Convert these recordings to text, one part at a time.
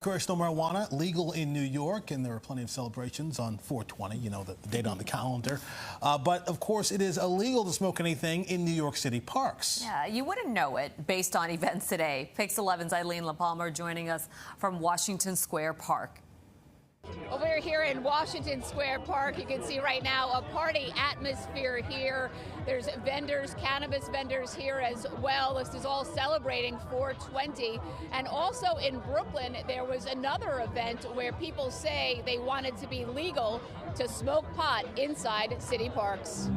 Recreational marijuana legal in New York, and there are plenty of celebrations on 4/20, you know, the date on the calendar. But of course, it is illegal to smoke anything in New York City parks. Yeah, you wouldn't know it based on events today. Pix 11's Eileen LaPalmer joining us from Washington Square Park. Well, we're here in Washington Square Park. You can see right now a party atmosphere here. There's vendors, cannabis vendors here as well. This is all celebrating 4/20. And also in Brooklyn, there was another event where people say they wanted to be legal to smoke pot inside city parks.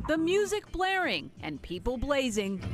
The music blaring and people blazing.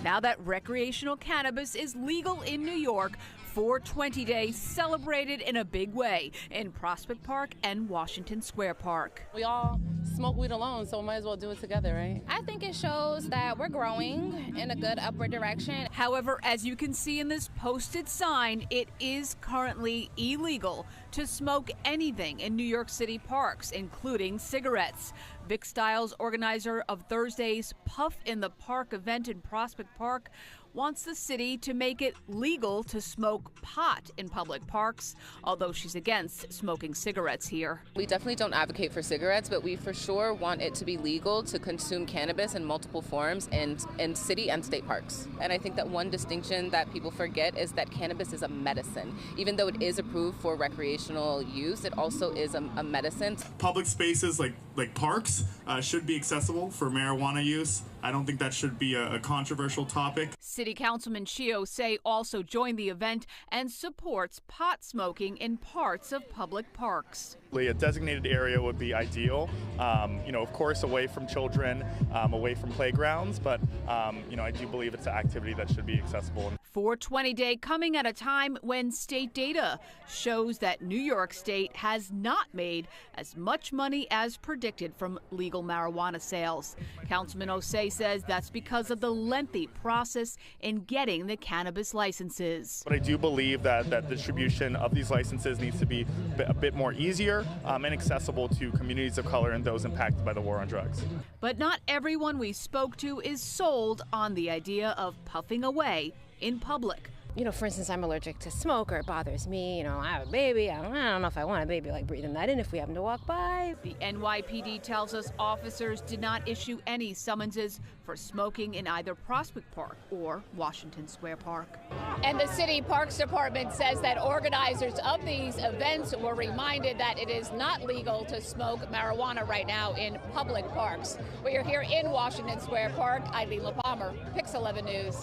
Now that recreational cannabis is legal in New York, 4/20 Day celebrated in a big way in Prospect Park and Washington Square Park. We all smoke weed alone, so we might as well do it together, right? I think it shows that we're growing in a good upward direction. However, as you can see in this posted sign, it is currently illegal to smoke anything in New York City parks, including cigarettes. Vic Stiles, organizer of Thursday's Puff in the Park event in Prospect Park, wants the city to make it legal to smoke pot in public parks, although she's against smoking cigarettes here. We definitely don't advocate for cigarettes, but we for sure want it to be legal to consume cannabis in multiple forms in city and state parks. And I think that one distinction that people forget is that cannabis is a medicine. Even though it is approved for recreational use, it also is a medicine. Public spaces like parks should be accessible for marijuana use. I don't think that should be a controversial topic. City Councilman Chio Say also joined the event and supports pot smoking in parts of public parks. A designated area would be ideal, of course, away from children, away from playgrounds, but, I do believe it's an activity that should be accessible. 4/20 Day coming at a time when state data shows that New York State has not made as much money as predicted from legal marijuana sales. Councilman Osei says that's because of the lengthy process in getting the cannabis licenses. But I do believe that distribution of these licenses needs to be a bit more easier and accessible to communities of color and those impacted by the war on drugs. But not everyone we spoke to is sold on the idea of puffing away in public. For instance, I'm allergic to smoke or it bothers me. I have a baby. I don't know if I want a baby like breathing that in if we happen to walk by. The NYPD tells us officers did not issue any summonses for smoking in either Prospect Park or Washington Square Park. And the City Parks Department says that organizers of these events were reminded that it is not legal to smoke marijuana right now in public parks. We are here in Washington Square Park. Eileen LaPalmer, Pix 11 News.